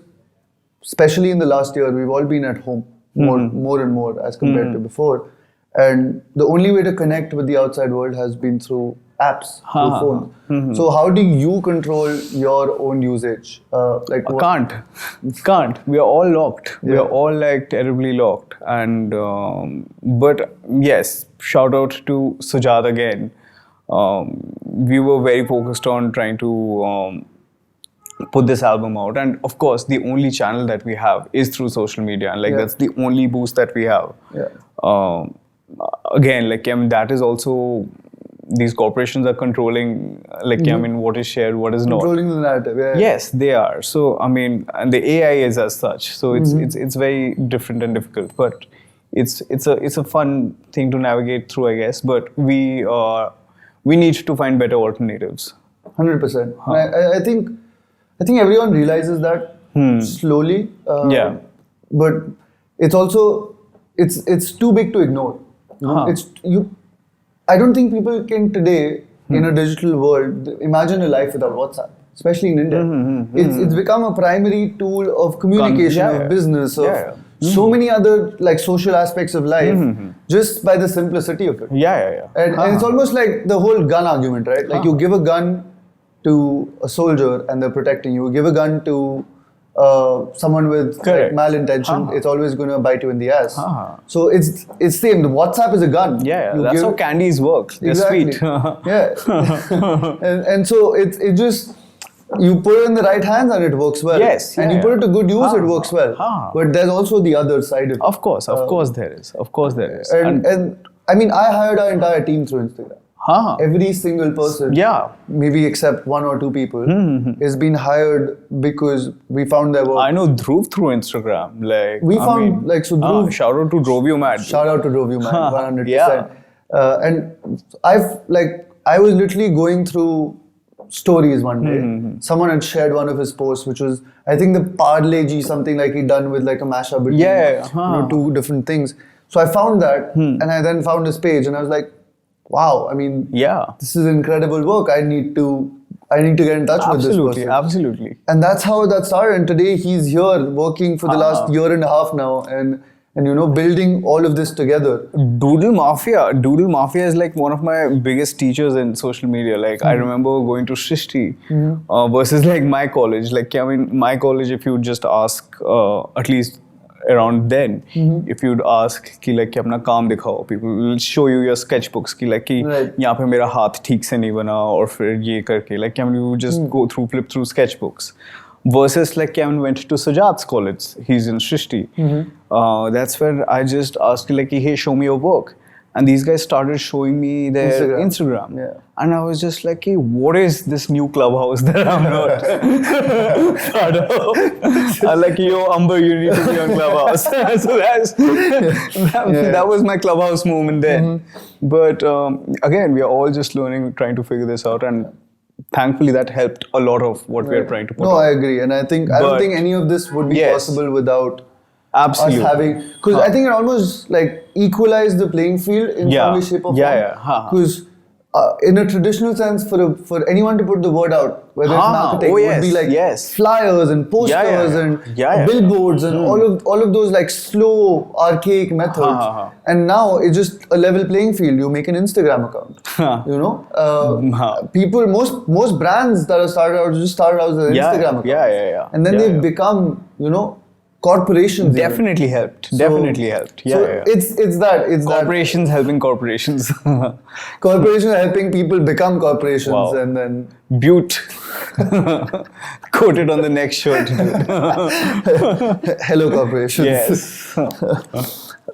Speaker 1: especially in the last year, we've all been at home more and more as compared to before, and the only way to connect with the outside world has been through apps, through phones. So how do you control your own usage?
Speaker 2: Can't. We are all locked. We are all, like, terribly locked. And but yes, shout out to Sujat again. We were very focused on trying to put this album out, and of course the only channel that we have is through social media, and, like, that's the only boost that we have. Again, like, that is also, these corporations are controlling, like, I mean, what is shared, what is not.
Speaker 1: Controlling the narrative,
Speaker 2: Yes, they are. So, I mean, and the AI is as such. So it's very different and difficult, but it's a fun thing to navigate through, I guess. But we need to find better alternatives.
Speaker 1: 100%. I think everyone realizes that slowly. But it's also it's too big to ignore. You know? I don't think people can today, in a digital world, imagine a life without WhatsApp, especially in India. It's become a primary tool of communication, of business, of so many other, like, social aspects of life, just by the simplicity of it. And it's almost like the whole gun argument, right? Like, you give a gun to a soldier and they're protecting you. Give a gun to someone with, like, malintention, it's always going to bite you in the ass. So it's same. The WhatsApp is a gun.
Speaker 2: That's how candies work. They're sweet.
Speaker 1: and so it just, you put it in the right hands and it works well. And you put it to good use, it works well. But there's also the other side of it.
Speaker 2: Of course there is.
Speaker 1: And I mean, I hired our entire team through Instagram. Every single person, maybe except one or two people, is being hired because we found their work.
Speaker 2: I know Dhruv through Instagram. Like,
Speaker 1: we found, like, so Dhruv.
Speaker 2: Shout out to Drove You Mad.
Speaker 1: Shout out to Drove You Mad, 100%. And I was literally going through stories one day. Someone had shared one of his posts, which was, I think, the Parlay Ji, something like he'd done with, like, a mashup between two different things. So I found that, and I then found his page, and I was like, wow, I mean, this is incredible work. I need to get in touch with this person.
Speaker 2: Absolutely.
Speaker 1: And that's how that started. And today he's here working for the last year and a half now, and you know, building all of this together.
Speaker 2: Doodle Mafia is, like, one of my biggest teachers in social media. Like, I remember going to Shrishti versus, like, my college. Like, I mean, my college, if you just ask at least around then, if you'd ask कि like कि अपना काम दिखाओ, people will show you your sketchbooks कि like कि यहाँ पे मेरा हाथ ठीक से नहीं बना और फिर ये करके like you just flip through sketchbooks. Versus like Kevin went to Sajad's college, he's in Srishti. That's where I just asked like, hey, show me your work. And these guys started showing me their Instagram.
Speaker 1: Yeah.
Speaker 2: And I was just like, hey, what is this new clubhouse that I'm not part of? I'm like, yo, AMBAR, you need to be on Clubhouse. So that was my Clubhouse moment then. But again, we are all just learning, trying to figure this out. And thankfully, that helped a lot of what we are trying to put on.
Speaker 1: I agree. And I don't think any of this would be possible without us having, because I think it almost like equalized the playing field in some way, shape or form. Because in a traditional sense, for anyone to put the word out, whether it's marketing, would be like flyers and posters and billboards and all of those like slow, archaic methods. And now it's just a level playing field. You make an Instagram account. You know, people, most brands that have started out just started out as an Instagram account. And then they've become, you know, corporations
Speaker 2: definitely helped.
Speaker 1: It's
Speaker 2: corporations helping corporations.
Speaker 1: Corporations helping people become corporations, and then
Speaker 2: Butte quoted on the next shirt.
Speaker 1: Hello, corporations.
Speaker 2: Yes.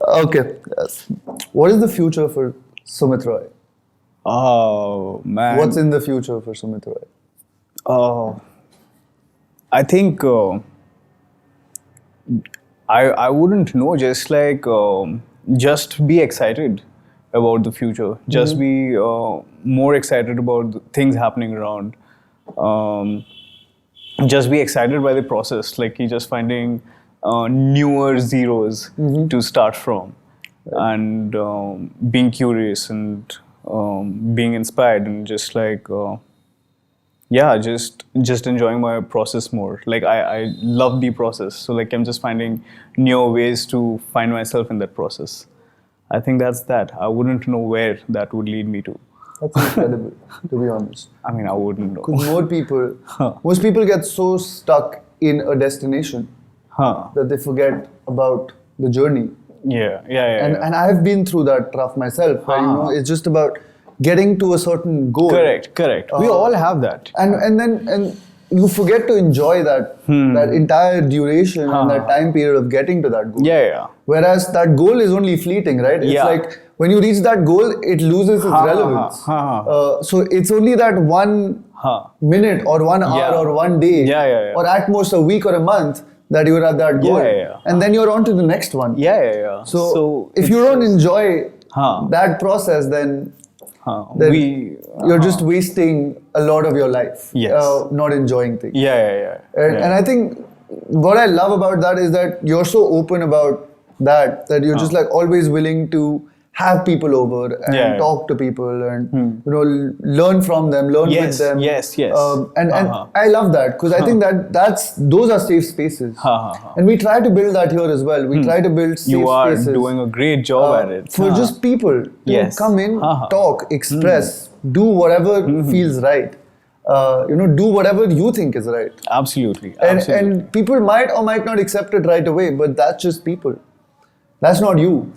Speaker 1: Okay. Yes. What is the future for Sumit Roy?
Speaker 2: Oh man.
Speaker 1: What's in the future for Sumit Roy?
Speaker 2: I think. I wouldn't know, just like just be excited about the future, just be more excited about the things happening around, just be excited by the process, like just finding newer zeros to start from, and being curious and being inspired, and just like just enjoying my process more. Like I love the process, so like I'm just finding new ways to find myself in that process. I think that's that. I wouldn't know where that would lead me to.
Speaker 1: That's incredible, to be honest.
Speaker 2: I mean, I wouldn't know.
Speaker 1: Because most people get so stuck in a destination that they forget about the journey. And I've been through that rough myself, where, you know, it's just about getting to a certain goal.
Speaker 2: Correct. We all have that.
Speaker 1: And you forget to enjoy that entire duration and that time period of getting to that goal. Whereas that goal is only fleeting, right? It's like when you reach that goal, it loses its relevance. So it's only that 1 minute or 1 hour or 1 day or at most a week or a month that you're at that goal. And then you're on to the next one. So if you don't enjoy that process, then you're just wasting a lot of your life, not enjoying things. And I think what I love about that is that you're so open about that you're just like always willing to have people over and talk to people and you know, learn from them, learn with them. And I love that, because I think those are safe spaces. And we try to build that here as well. We try to build safe spaces.
Speaker 2: You are doing a great job at it.
Speaker 1: For just people to come in, talk, express, do whatever feels right. You know, do whatever you think is right.
Speaker 2: Absolutely.
Speaker 1: And people might or might not accept it right away, but that's just people. That's not you.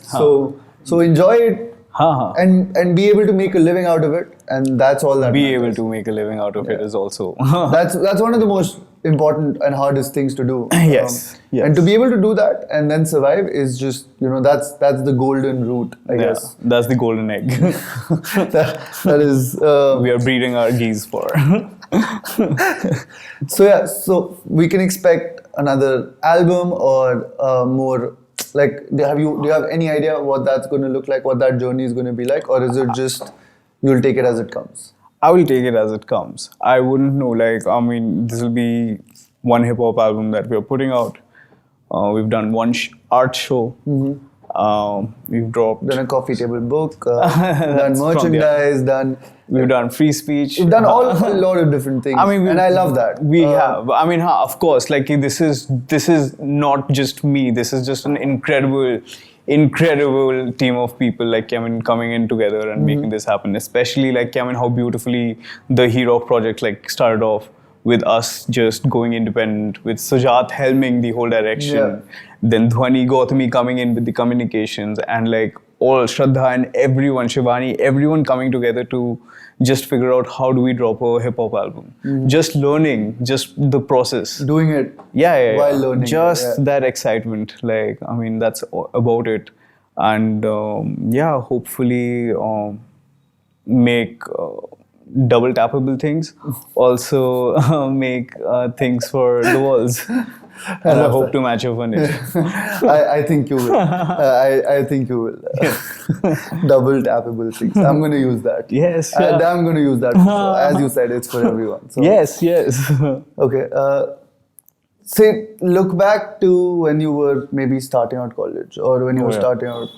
Speaker 1: So enjoy it and be able to make a living out of it, and that's all that matters.
Speaker 2: Able to make a living out of it is also
Speaker 1: that's one of the most important and hardest things to do.
Speaker 2: And
Speaker 1: to be able to do that and then survive is just, you know, that's the golden route, I guess.
Speaker 2: That's the golden egg.
Speaker 1: that is
Speaker 2: we are breeding our geese for.
Speaker 1: So we can expect another album or more. Like, do you have any idea what that's going to look like, what that journey is going to be like, or is it just you'll take it as it comes?
Speaker 2: I will take it as it comes. I wouldn't know. Like, I mean, this will be one hip hop album that we are putting out. We've done one art show. We've done
Speaker 1: a coffee table book, done merchandise,
Speaker 2: we've done free speech.
Speaker 1: We've done a lot of different things. I mean, and I love that.
Speaker 2: We have. I mean, of course, like this is not just me. This is just an incredible team of people, like, I mean, coming in together and making this happen. Especially, like, I mean, how beautifully the Hero project like started off with us just going independent, with Sujat helming the whole direction, then Dhwani Gautami coming in with the communications, and like all Shraddha and everyone, Shivani, everyone coming together to just figure out how do we drop a hip hop album. Just learning, just the process.
Speaker 1: Doing it
Speaker 2: while
Speaker 1: learning.
Speaker 2: Just that excitement. Like, I mean, that's about it. And hopefully make double tappable things. Also make things for the walls. And I hope to match your furniture.
Speaker 1: I think you will. I think you will. Double tappable things. I'm going to use that.
Speaker 2: Yes.
Speaker 1: I'm going to use that. As you said, it's for everyone. So.
Speaker 2: Yes.
Speaker 1: Okay. Say, look back to when you were maybe starting out college, or when you were starting out,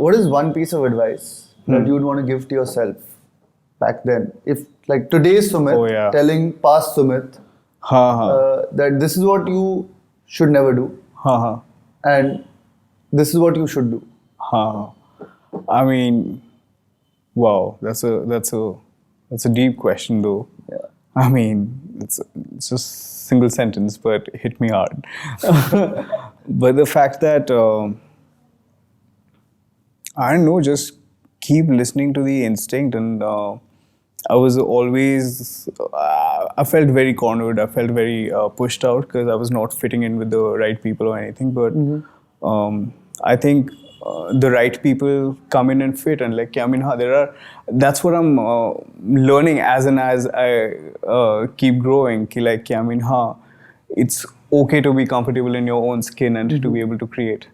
Speaker 1: what is one piece of advice that you'd want to give to yourself back then? If, like, today's Sumit telling past Sumit that this is what you should never do, and this is what you should do.
Speaker 2: I mean, wow, that's a deep question though.
Speaker 1: Yeah.
Speaker 2: I mean, it's a single sentence, but it hit me hard. But the fact that I don't know, just keep listening to the instinct, and I was always, I felt very cornered. I felt very pushed out because I was not fitting in with the right people or anything. But I think the right people come in and fit. And like, I mean, that's what I'm learning as I keep growing. Like, I mean, it's okay to be comfortable in your own skin and to be able to create.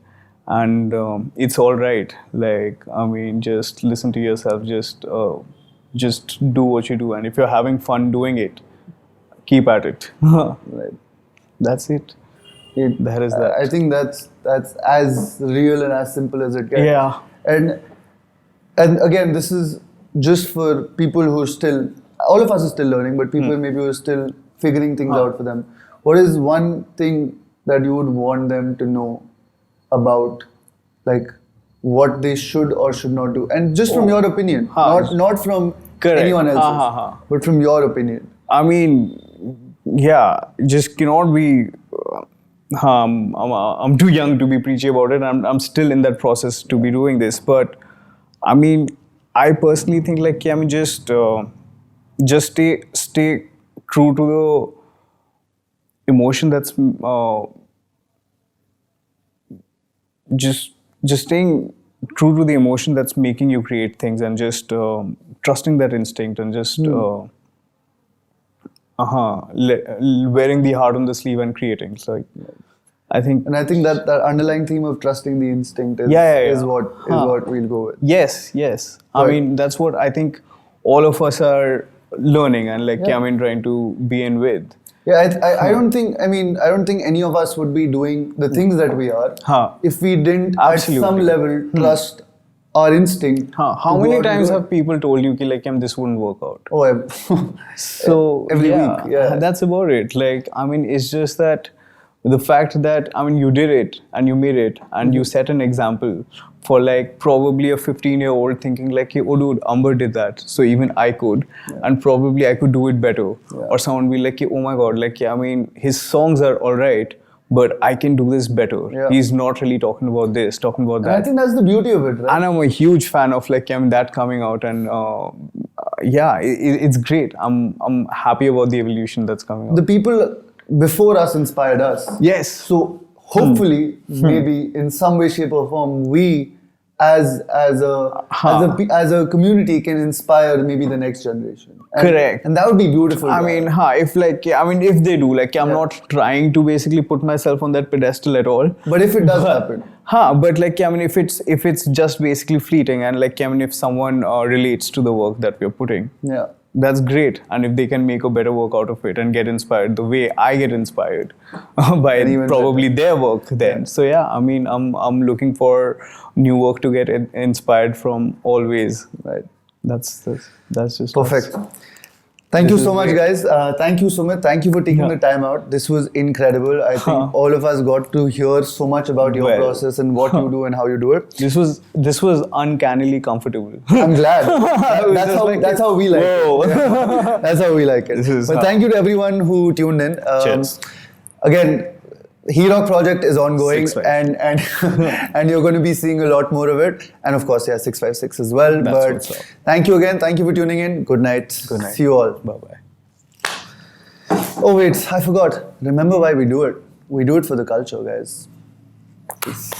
Speaker 2: And it's all right. Like, I mean, just listen to yourself. Just do what you do, and if you're having fun doing it, keep at it.
Speaker 1: Right.
Speaker 2: That's it. That is that.
Speaker 1: I think that's as real and as simple as it gets.
Speaker 2: Yeah.
Speaker 1: And again, this is just for people who are still, all of us are still learning, but people maybe who are still figuring things out for them. What is one thing that you would want them to know about, like, what they should or should not do? And just from your opinion, not from anyone else's, but from your opinion.
Speaker 2: I mean, just cannot be. I'm too young to be preachy about it. I'm still in that process to be doing this. But I mean, I personally think, like, I mean, just stay true to the emotion that's just staying true to the emotion that's making you create things, and just trusting that instinct, and just wearing the heart on the sleeve and creating. So, like, I think
Speaker 1: that underlying theme of trusting the instinct is what we'll go with.
Speaker 2: Yes. I mean, that's what I think all of us are learning, and like, I mean, trying to be in with.
Speaker 1: Yeah, I don't think any of us would be doing the things that we are if we didn't at some level trust our instinct.
Speaker 2: How many times have people told you, like, this wouldn't work out?
Speaker 1: Oh,
Speaker 2: so
Speaker 1: every week. Yeah,
Speaker 2: that's about it. Like, I mean, it's just that the fact that, I mean, you did it and you made it, and you set an example for, like, probably a 15-year-old thinking, like, oh dude, AMBAR did that, so even I could, and probably I could do it better. Or someone be like, oh my god, like, I mean, his songs are alright, but I can do this better. He's not really talking about this, talking about that.
Speaker 1: And I think that's the beauty of it, right?
Speaker 2: And I'm a huge fan of, like, I mean, that coming out, and it's great. I'm happy about the evolution that's coming out.
Speaker 1: The people before us inspired us.
Speaker 2: Yes.
Speaker 1: So hopefully, maybe in some way, shape, or form, we as a community can inspire maybe the next generation.
Speaker 2: Correct.
Speaker 1: And that would be beautiful.
Speaker 2: I mean, if they do, like, I'm not trying to basically put myself on that pedestal at all.
Speaker 1: But if it does happen.
Speaker 2: But like, I mean, if it's just basically fleeting, and like, I mean, if someone relates to the work that we're putting.
Speaker 1: Yeah.
Speaker 2: That's great, and if they can make a better work out of it and get inspired the way I get inspired by probably their work, then so I mean, I'm looking for new work to get inspired from always.
Speaker 1: Right.
Speaker 2: That's just
Speaker 1: perfect. Thank you so much, guys. Thank you, Sumit. Thank you for taking the time out. This was incredible. I think all of us got to hear so much about your process and what you do and how you do it.
Speaker 2: This was uncannily comfortable.
Speaker 1: I'm glad. That's how we like it. Yeah. That's how we like it. But thank you to everyone who tuned in.
Speaker 2: Cheers.
Speaker 1: Again, He-Rock project is ongoing, and and you're going to be seeing a lot more of it, and of course, 656 as well. But thank you again. Thank you for tuning in. Good night.
Speaker 2: Good night.
Speaker 1: See you all.
Speaker 2: Bye bye.
Speaker 1: Oh wait, I forgot. Remember why we do it? We do it for the culture, guys. Peace.